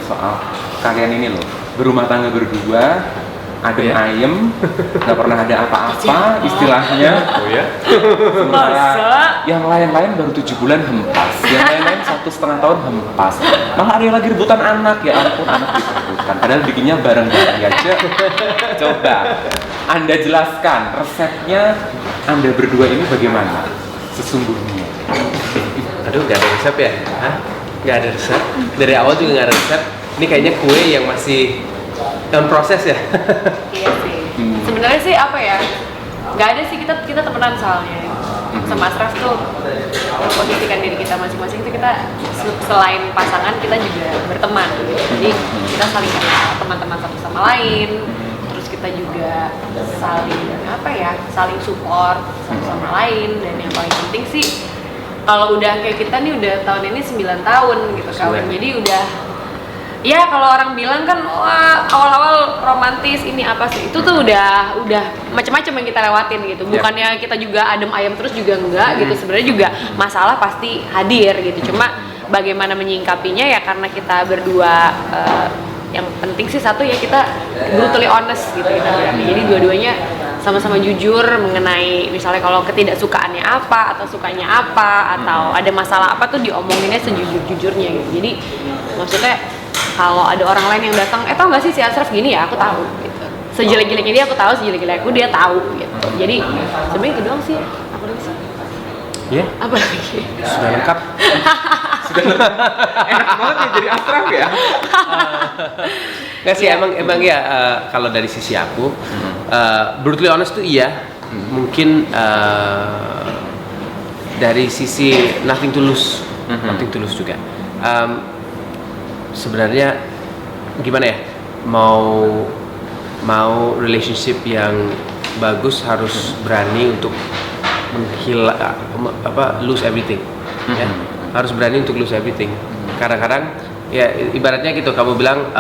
soal kalian ini loh, berumah tangga berdua, adem ayem, nggak pernah ada apa-apa istilahnya. Oh ya? Sementara yang lain-lain baru 7 bulan hempas, yang lain-lain 1,5 tahun hempas. Malah ada yang lagi rebutan anak, ya ampun, anak diperebutkan. Padahal bikinnya bareng-bareng aja. Coba Anda jelaskan resepnya Anda berdua ini bagaimana sesungguhnya. Aduh, nggak ada resep ya? Hah? Nggak ada resep. Dari awal juga nggak ada resep. Ini kayaknya kue yang masih dalam proses ya. Iya sih. Sebenarnya sih apa ya? Nggak ada sih, kita temenan soalnya. Sama Asraf tuh memposisikan diri kita masing-masing itu kita selain pasangan kita juga berteman gitu. Jadi kita saling kenal teman-teman satu sama lain. Terus kita juga saling apa ya? Saling support satu sama lain, dan yang paling penting sih kalau udah kayak kita nih udah tahun ini 9 tahun gitu kawin. Jadi udah ya kalau orang bilang kan wah awal-awal romantis ini apa sih, itu tuh udah macam-macam yang kita lewatin gitu. Bukannya kita juga adem ayem terus juga enggak gitu, sebenarnya juga masalah pasti hadir gitu. Cuma bagaimana menyingkapinya ya karena kita berdua yang penting sih satu ya kita brutally honest gitu kita berarti. Jadi dua-duanya sama-sama jujur mengenai misalnya kalau ketidaksukaannya apa atau sukanya apa atau ada masalah apa tuh diomonginnya sejujur-jujurnya gitu. Jadi maksudnya kalau ada orang lain yang datang, tau gak sih si Asraf gini ya, aku tahu gitu. Sejelek-jeleknya dia aku tahu, sejelek-jeleknya aku dia tahu gitu. Jadi sebenarnya itu doang sih. Apa lagi sih? Ya? Apa lagi? Sudah lengkap. Sudah lengkap. Enak banget ya jadi Asraf ya. Nggak sih, emang ya kalau dari sisi aku, brutally honest tuh iya. Mungkin dari sisi nothing to lose juga. Sebenarnya gimana ya, mau relationship yang bagus harus berani untuk lose everything, ya harus berani untuk lose everything. Kadang-kadang ya ibaratnya gitu, kamu bilang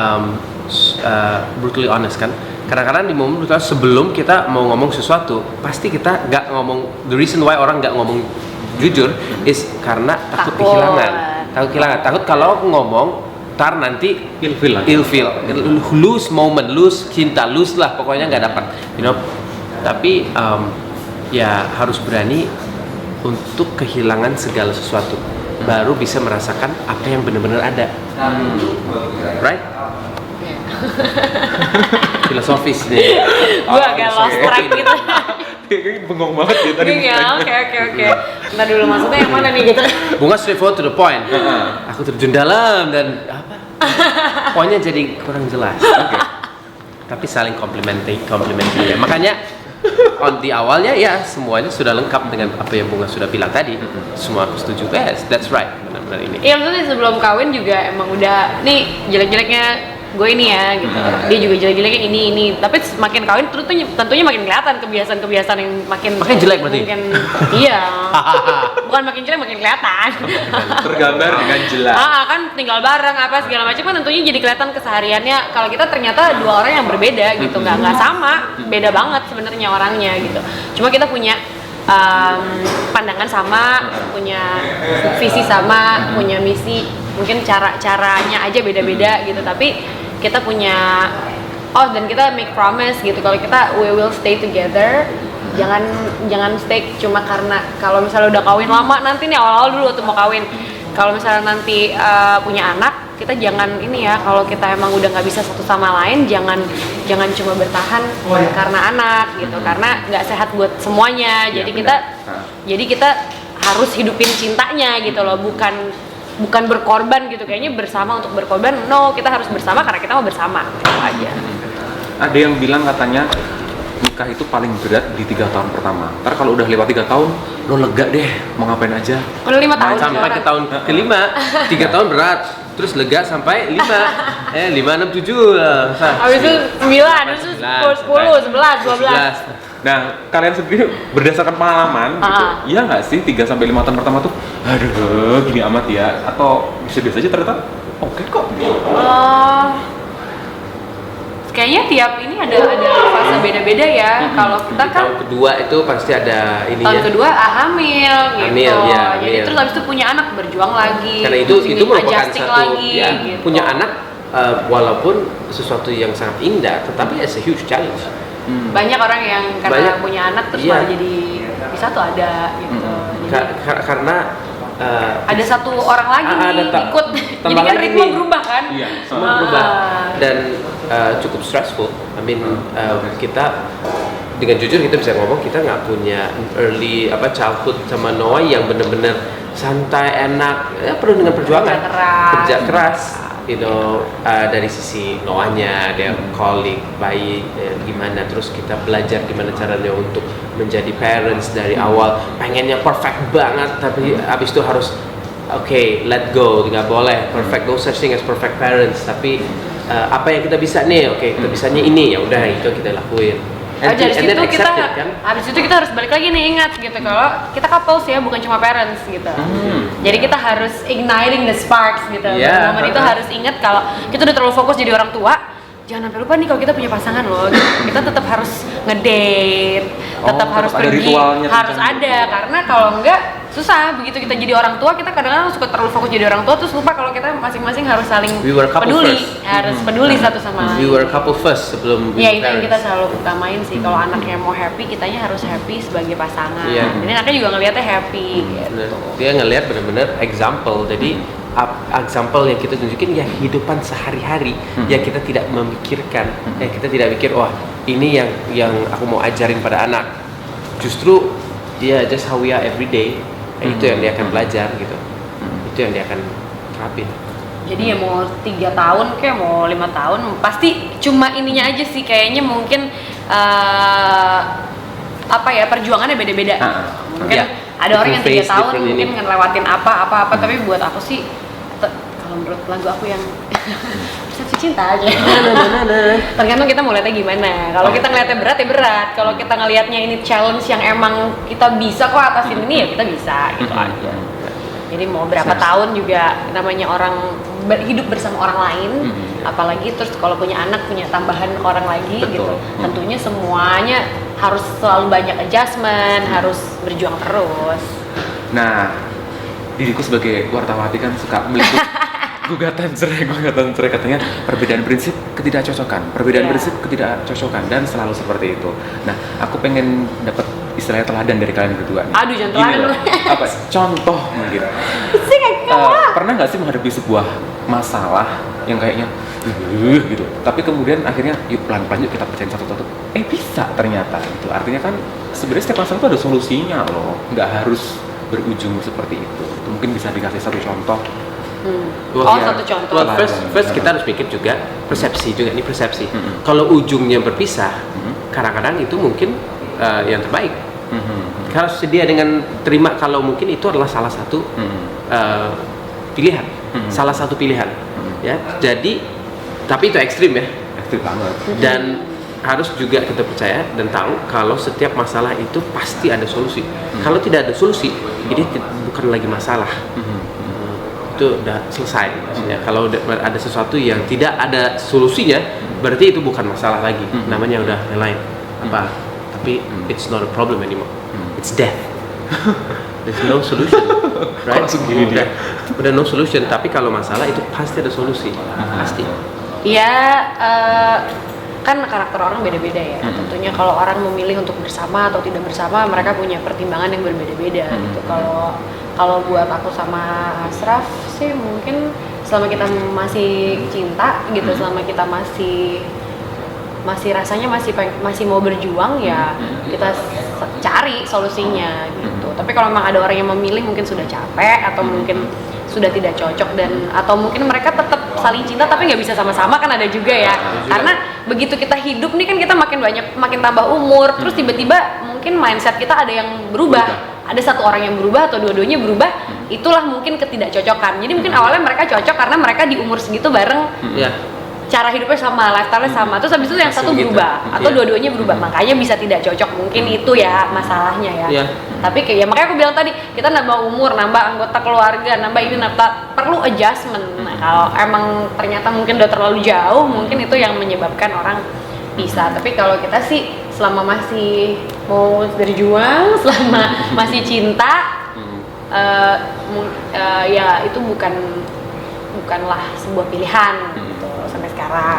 brutally honest kan, kadang-kadang di momen brutally sebelum kita mau ngomong sesuatu pasti kita nggak ngomong. The reason why orang nggak ngomong jujur is karena takut kehilangan, takut kalau aku ngomong ntar nanti ilfeel, lose moment, lose cinta, lose lah pokoknya nggak dapat, Tapi ya harus berani untuk kehilangan segala sesuatu, baru bisa merasakan apa yang benar-benar ada, right? Filosofis nih. Gue agak lost track gitu. Kayaknya bengong banget ya tadi. Iya, oke. Ntar dulu maksudnya yang mana nih gitu? Bunga straightforward to the point. Aku terjun dalam dan apa? Poinnya jadi kurang jelas. Okay. Tapi saling complimenting ya. Makanya on the awalnya ya semuanya sudah lengkap dengan apa yang Bunga sudah bilang tadi. Semua aku setuju. Yes, that's right. Benar-benar ini. Iya, maksudnya sebelum kawin juga emang udah nih jelek-jeleknya gue ini ya gitu. Dia juga jelek-jeleknya ini. Tapi semakin kawin tentunya makin kelihatan kebiasaan yang makin jelek berarti. Iya. Bukan makin jelek, makin kelihatan. Tergambar dengan jelas. Kan tinggal bareng apa segala macam kan tentunya jadi kelihatan kesehariannya. Kalau kita ternyata dua orang yang berbeda gitu, nggak sama, beda banget sebenarnya orangnya gitu. Cuma kita punya pandangan sama, punya visi sama, punya misi. Mungkin caranya aja beda-beda gitu, tapi kita punya dan kita make promise gitu kalau kita we will stay together. Jangan stay cuma karena kalau misalnya udah kawin lama nanti nih awal-awal dulu waktu mau kawin. Kalau misalnya nanti punya anak, kita jangan ini ya, kalau kita emang udah nggak bisa satu sama lain jangan cuma bertahan karena anak gitu, karena nggak sehat buat semuanya. Jadi kita harus hidupin cintanya gitu loh, bukan berkorban gitu, kayaknya bersama untuk berkorban. No, kita harus bersama karena kita mau bersama gitu aja. Ada yang bilang katanya nikah itu paling berat di 3 tahun pertama. Ntar kalau udah lewat 3 tahun, lo lega deh, mau ngapain aja. Udah 5 tahun sampai ke tahun kelima, 3 tahun berat, terus lega sampai 5, 5, 6, 7 lah. Habis itu 9, terus 10, 11, 12. Nah, kalian sendiri berdasarkan pengalaman gitu, iya nggak sih 3 sampai 5 tahun pertama tuh, aduh gini amat ya, atau biasa-biasa aja ternyata oke kok. Kayaknya tiap ini ada fase beda-beda ya. Kalau kita kan tahun kedua itu pasti ada ini. Tahun kedua hamil gitu. Ya, jadi terus habis itu punya anak, berjuang lagi. Karena itu merupakan adjusting satu lagi, ya, gitu. punya anak walaupun sesuatu yang sangat indah, tetapi it's a huge challenge. Banyak orang yang karena punya anak terus Iya. malah jadi bisa tuh ada gitu. Karena Ada satu orang lagi nih ikut, jadi kan ritme berubah kan? Iya, semua berubah dan cukup stressful. I mean kita dengan jujur kita bisa ngomong kita nggak punya early childhood sama Noah yang benar-benar santai enak, ya penuh dengan perjuangan, kerja keras. Dari sisi Noahnya dia calling baik gimana, terus kita belajar gimana caranya untuk menjadi parents dari awal, pengennya perfect banget tapi abis itu harus let go, nggak boleh perfect, no such thing as perfect parents, tapi apa yang kita bisa nih, kita bisanya ini, ya udah itu kita lakuin. Dari situ kita, habis itu kita harus balik lagi nih, ingat gitu kalau kita couples ya, bukan cuma parents gitu. Jadi kita harus igniting the sparks gitu. Momen itu harus ingat kalau kita udah terlalu fokus jadi orang tua, jangan sampai lupa nih kalau kita punya pasangan loh. Kita tetap harus ngedate, tetap harus pergi, harus ada, karena kalau enggak susah. Begitu kita jadi orang tua, kita kadang-kadang suka terlalu fokus jadi orang tua, terus lupa kalau kita masing-masing harus saling peduli, harus peduli satu sama lain. We were couple first sebelum ya itu yang kita selalu utamain sih. Kalau anaknya mau happy, kitanya harus happy sebagai pasangan. Jadi anaknya juga ngelihatnya happy gitu. Dia ngelihat benar-benar example. Jadi example yang kita tunjukin ya hidupan sehari-hari yang kita tidak memikirkan, kita tidak mikir wah ini yang aku mau ajarin pada anak. Justru just how we are every day. Itu yang dia akan belajar gitu. Itu yang dia akan terapin. Jadi ya mau 3 tahun kayak mau 5 tahun pasti cuma ininya aja sih kayaknya mungkin perjuangannya beda-beda. Mungkin ada orang yang 3 tahun mungkin ngelewatin apa tapi buat aku sih kalau menurut lagu aku yang persepsi cinta aja. Tergantung kita mau lihatnya gimana. Kalau kita ngeliatnya berat ya berat. Kalau kita ngelihatnya ini challenge yang emang kita bisa kok atasin ini ya kita bisa gitu aja. Jadi mau berapa tahun juga namanya orang hidup bersama orang lain, apalagi terus kalau punya anak punya tambahan orang lagi. Betul. Gitu. Tentunya semuanya harus selalu banyak adjustment, harus berjuang terus. Nah, diriku sebagai wartawati kan suka meliput gugatan cerai katanya perbedaan prinsip ketidakcocokan dan selalu seperti itu. Nah, aku pengen dapat istilahnya teladan dari kalian berdua nih. Aduh, jangan teladan. Contoh mungkin. Pernah nggak sih menghadapi sebuah masalah yang kayaknya gitu, tapi kemudian akhirnya yuk pelan-pelan kita pecahin satu-satu. Bisa ternyata gitu. Artinya kan sebenarnya setiap masalah itu ada solusinya loh. Nggak harus berujung seperti itu. Mungkin bisa dikasih satu contoh. Satu contoh. Well, first kita harus pikir juga persepsi. Kalau ujungnya berpisah, kadang-kadang itu mungkin yang terbaik. Kalau sedia dengan terima kalau mungkin itu adalah salah satu pilihan, salah satu pilihan. Ya, jadi tapi itu ekstrim ya. Ekstrim banget. Dan harus juga kita percaya dan tahu kalau setiap masalah itu pasti ada solusi. Kalau tidak ada solusi, ini bukan lagi masalah. Itu udah selesai. Maksudnya kalau ada sesuatu yang tidak ada solusinya, berarti itu bukan masalah lagi. Namanya udah yang lain. Tapi it's not a problem anymore. It's death. There's no solution. Right? Udah no solution. Tapi kalau masalah itu pasti ada solusi. Pasti. Ya, kan karakter orang beda-beda ya. Tentunya kalau orang memilih untuk bersama atau tidak bersama, mereka punya pertimbangan yang berbeda-beda gitu. Kalau buat aku sama Asraf sih mungkin selama kita masih cinta gitu, selama kita masih rasanya masih mau berjuang ya kita cari solusinya gitu. Tapi kalau memang ada orang yang memilih mungkin sudah capek atau mungkin sudah tidak cocok atau mungkin mereka tetap saling cinta tapi nggak bisa sama-sama, kan ada juga ya. Karena begitu kita hidup nih kan kita makin tambah umur, terus tiba-tiba mungkin mindset kita ada yang berubah. Ada satu orang yang berubah atau dua-duanya berubah, itulah mungkin ketidakcocokan. Jadi mungkin awalnya mereka cocok karena mereka di umur segitu bareng, cara hidupnya sama, lifestyle-nya sama. Terus habis itu yang satu berubah atau dua-duanya berubah, makanya bisa tidak cocok. Mungkin itu ya masalahnya ya. Tapi kayak makanya aku bilang tadi, kita nambah umur, nambah anggota keluarga, nambah ini, perlu adjustment. Nah, kalau emang ternyata mungkin udah terlalu jauh, mungkin itu yang menyebabkan orang bisa. Tapi kalau kita sih selama masih mau berjuang, selama masih cinta, ya itu bukan bukanlah sebuah pilihan gitu sampai sekarang.